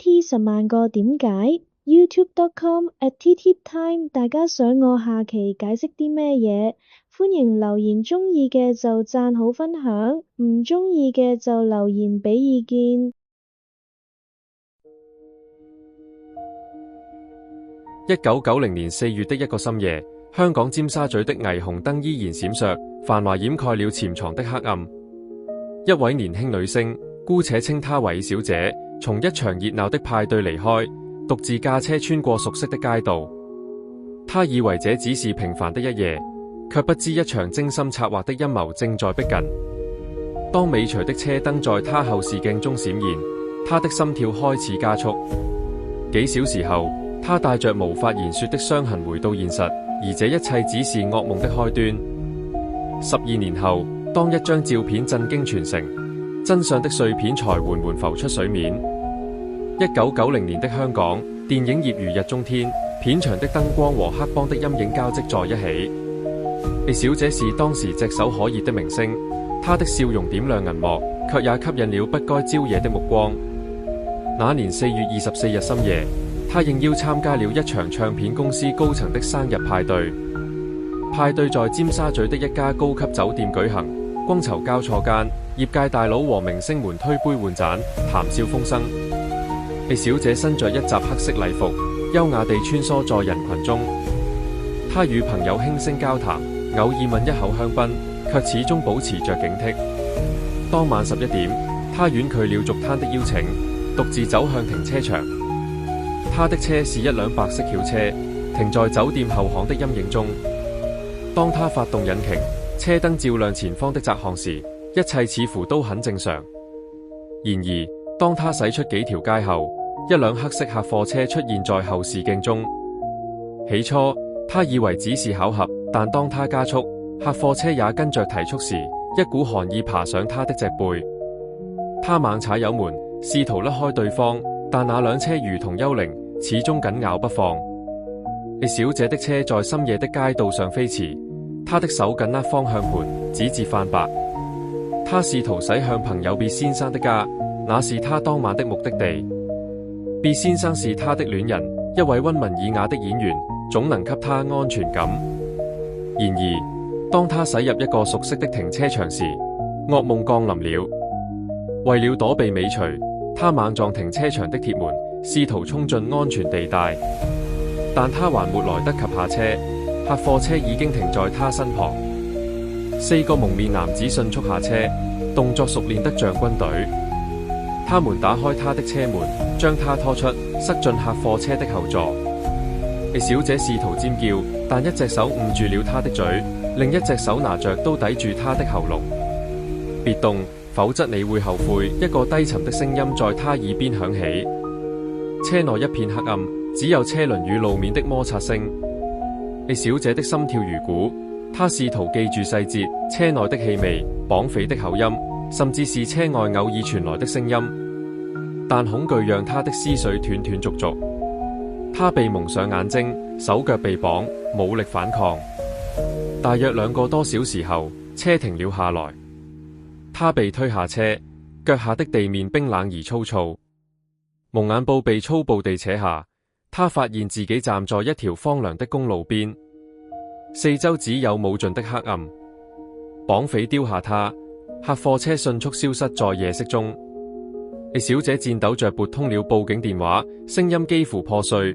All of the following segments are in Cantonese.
TT 10萬個點解 YouTube.com/TTTime。 大家想我下期解釋啲咩嘢？歡迎留言，鍾意嘅就讚好分享，唔鍾意嘅就留言畀意見。1990年4月的一個深夜，香港尖沙咀的霓虹燈依然閃爍，繁華掩蓋了潛藏的黑暗。一位年輕女星，姑且稱她為小姐，從一場熱鬧的派對離開，獨自駕車穿過熟悉的街道。她以為這只是平凡的一夜，卻不知一場精心策劃的陰謀正在逼近。當尾隨的車燈在她後視鏡中閃現，她的心跳開始加速。幾小時後，她帶着無法言說的傷痕回到現實，而這一切只是噩夢的開端。12年後，當一張照片震驚全城，真相的碎片才緩緩浮出水面。1990年的香港，電影業如日中天，片場的燈光和黑幫的陰影交織在一起。李小姐是當時炙手可熱的明星，她的笑容點亮銀幕，卻也吸引了不該招惹的目光。那年4月24日深夜，她應邀參加了一場唱片公司高層的生日派對。派對在尖沙咀的一家高級酒店舉行，觥籌交錯間，業界大佬和明星們推杯換盞，談笑風生。李小姐身着一襲黑色禮服，優雅地穿梭在人群中。她與朋友輕聲交談，偶爾問一口香檳，卻始終保持着警惕。當晚11點，她婉拒了續攤的邀請，獨自走向停車場。她的車是一輛白色轎車，停在酒店後巷的陰影中。當她發動引擎，車燈照亮前方的窄巷時，一切似乎都很正常。然而，當她駛出幾條街後，一輛黑色客貨車出現在後視鏡中。起初，她以為只是巧合，但當她加速，客貨車也跟着提速時，一股寒意爬上她的脊背。她猛踩油門，試圖甩開對方，但那輛車如同幽靈，始終緊咬不放。李小姐的車在深夜的街道上飛馳，她的手緊握方向盤，指節泛白。她試圖駛向朋友畢先生的家，那是她當晚的目的地。畢先生是她的戀人，一位溫文爾雅的演員，總能給她安全感。然而，當她駛入一個熟悉的停車場時，噩夢降臨了。為了躲避尾隨，她猛撞停車場的鐵門，試圖衝進安全地帶。但她還沒來得及下車，客貨車已經停在她身旁。4個蒙面男子迅速下車，動作熟練得像軍隊。他們打開她的車門，將她拖出，塞進客貨車的後座。李小姐試圖尖叫，但一隻手捂住了她的嘴，另一隻手拿着刀抵住她的喉嚨。別動，否則你會後悔。一個低沉的聲音在她耳邊響起。車內一片黑暗，只有車輪與路面的摩擦聲。李小姐的心跳如鼓，她試圖記住細節，車內的氣味、綁匪的口音，甚至是車外偶爾傳來的聲音。但恐懼讓她的思緒斷斷續續。她被蒙上眼睛，手腳被綁，無力反抗。大約2個多小時後，車停了下來。她被推下車，腳下的地面冰冷而粗糙。蒙眼布被粗暴地扯下，她發現自己站在一條荒涼的公路邊，四周只有無盡的黑暗。綁匪丟下她，客貨車迅速消失在夜色中。李小姐顫抖着撥通了報警電話，聲音幾乎破碎。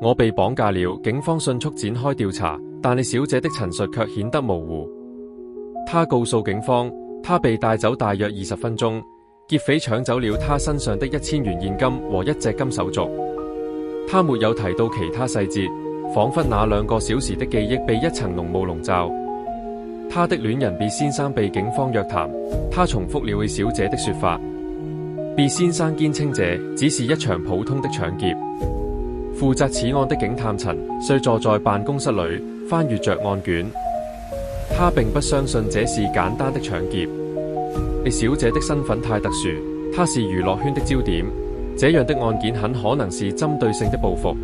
我被綁架了。警方迅速展開調查，但李小姐的陳述卻顯得模糊。她告訴警方，她被帶走大約20分鐘，劫匪搶走了她身上的1000元現金和1隻金手鐲。她沒有提到其他細節，仿佛那2個小時的記憶被一層濃霧籠罩。她的戀人畢先生被警方約談，她重複了李小姐的說法。畢先生堅稱這只是一場普通的搶劫。負責此案的警探陳遂坐在辦公室裏翻閱着案卷，他並不相信這是簡單的搶劫。李小姐的身份太特殊，她是娛樂圈的焦點，這樣的案件很可能是針對性的報復。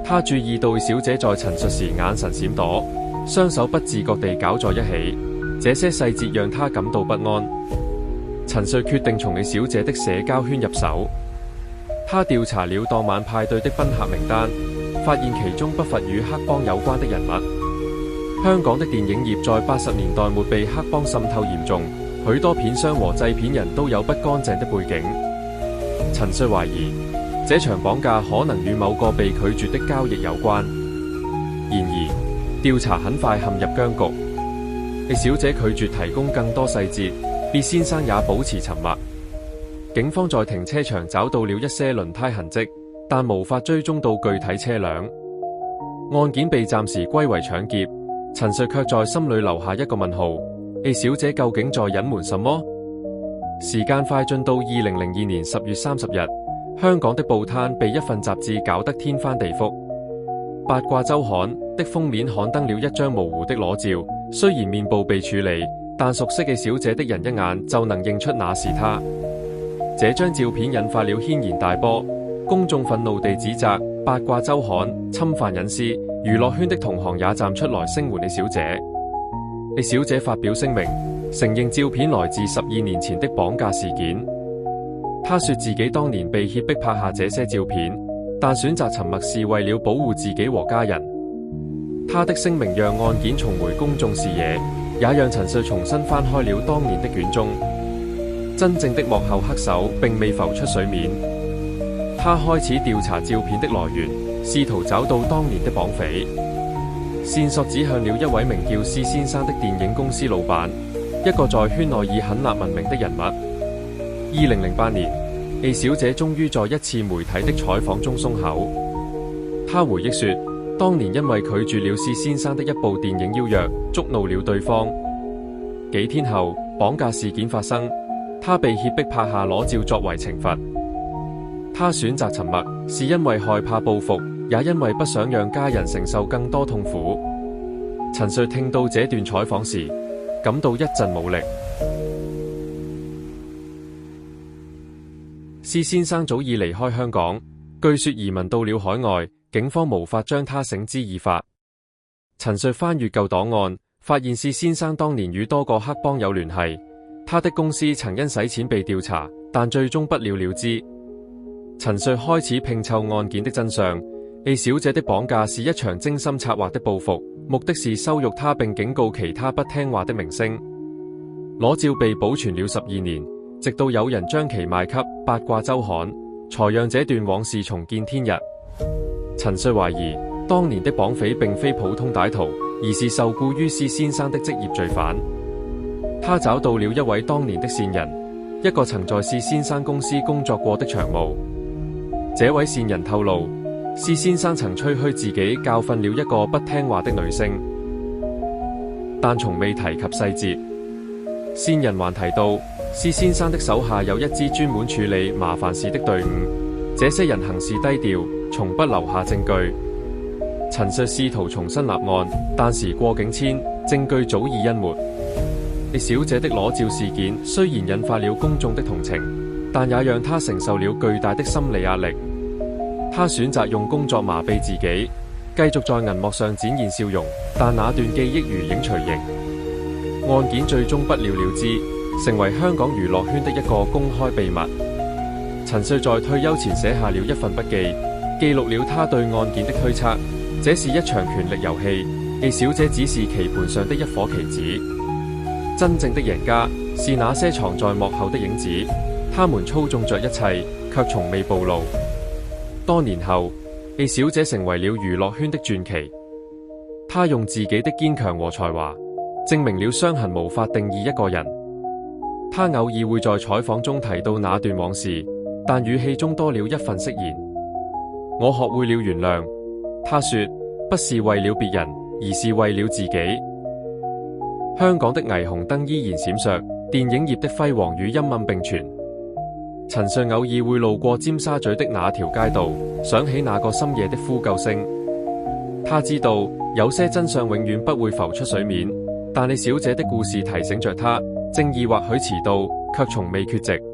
他注意到小姐在陳述時眼神閃躲，雙手不自覺地搞在一起，這些細節讓他感到不安。陳遂決定從李小姐的社交圈入手。他調查了當晚派對的賓客名單，發現其中不乏與黑幫有關的人物。香港的電影業在80年代末被黑幫滲透嚴重，許多片商和製片人都有不乾淨的背景。陳瑞懷疑這場綁架可能與某個被拒絕的交易有關。然而調查很快陷入僵局。A 小姐拒絕提供更多細節，B 先生也保持沉默。警方在停車場找到了一些輪胎痕跡，但無法追蹤到具體車輛。案件被暫時歸為搶劫，陳瑞卻在心裏留下一個問號：A 小姐究竟在隱瞞什麼？時間快進到2002年10月30日，香港的報攤被一份雜誌搞得天翻地覆。八卦週刊的封面刊登了一張模糊的裸照，雖然面部被處理，但熟悉嘅小姐的人一眼就能認出那是她。這張照片引發了軒然大波，公眾憤怒地指責八卦週刊侵犯隱私，娛樂圈的同行也站出來聲援李小姐。李小姐發表聲明，承認照片來自12年前的綁架事件。她說自己當年被脅迫拍下這些照片，但選擇沉默是為了保護自己和家人。她的聲明讓案件重回公眾視野，也讓陳瑞重新翻開了當年的卷宗。真正的幕後黑手並未浮出水面，他開始調查照片的來源，試圖找到當年的綁匪。線索指向了一位名叫施先生的電影公司老闆，一個在圈內以狠辣聞名的人物。2008年，A 小姐終於在一次媒體的採訪中鬆口。她回憶說，當年因為拒絕了施先生的一部電影邀約，觸怒了對方。幾天後，綁架事件發生。他被脅迫拍下裸照作為懲罰。他選擇沉默，是因為害怕報復，也因為不想讓家人承受更多痛苦。陳瑞聽到這段採訪時，感到一陣無力。施先生早已離開香港，據說移民到了海外，警方無法將他繩之以法。陳瑞翻閱舊檔案，發現施先生當年與多個黑幫有聯繫。他的公司曾因洗錢被調查，但最終不了了之。陳瑞開始拼湊案件的真相。A 小姐的綁架是一場精心策劃的報復，目的是羞辱她並警告其他不聽話的明星。裸照被保存了12年，直到有人將其賣給八卦週刊，才讓這段往事重見天日。陳瑞懷疑當年的綁匪並非普通歹徒，而是受僱於施先生的職業罪犯。他找到了一位當年的線人，一個曾在施先生公司工作過的長務。這位線人透露，施先生曾吹噓自己教訓了一個不聽話的女星，但從未提及細節。線人還提到，施先生的手下有一支專門處理麻煩事的隊伍，這些人行事低調，從不留下證據。陳瑞試圖重新立案，但時過境遷，證據早已湮沒。A 小姐的裸照事件雖然引發了公眾的同情，但也讓她承受了巨大的心理壓力。她選擇用工作麻痹自己，繼續在銀幕上展現笑容，但那段記憶如影隨形。案件最終不了了之，成為香港娛樂圈的一個公開秘密。陳瑞在退休前寫下了一份筆記，記錄了他對案件的推測。這是一場權力遊戲，A 小姐只是棋盤上的一顆棋子。真正的贏家是那些藏在幕後的影子，他們操縱着一切，卻從未暴露。多年後，A 小姐成為了娛樂圈的傳奇。她用自己的堅強和才華，證明了傷痕無法定義一個人。她偶爾會在採訪中提到那段往事，但語氣中多了一份釋然。我學會了原諒，她說，不是為了別人，而是為了自己。香港的霓虹燈依然閃爍，電影業的輝煌與陰暗並存。陳瑞偶爾會路過尖沙咀的那條街道，想起那個深夜的呼救聲。他知道有些真相永遠不會浮出水面，但李小姐的故事提醒着他，正義或許遲到，卻從未缺席。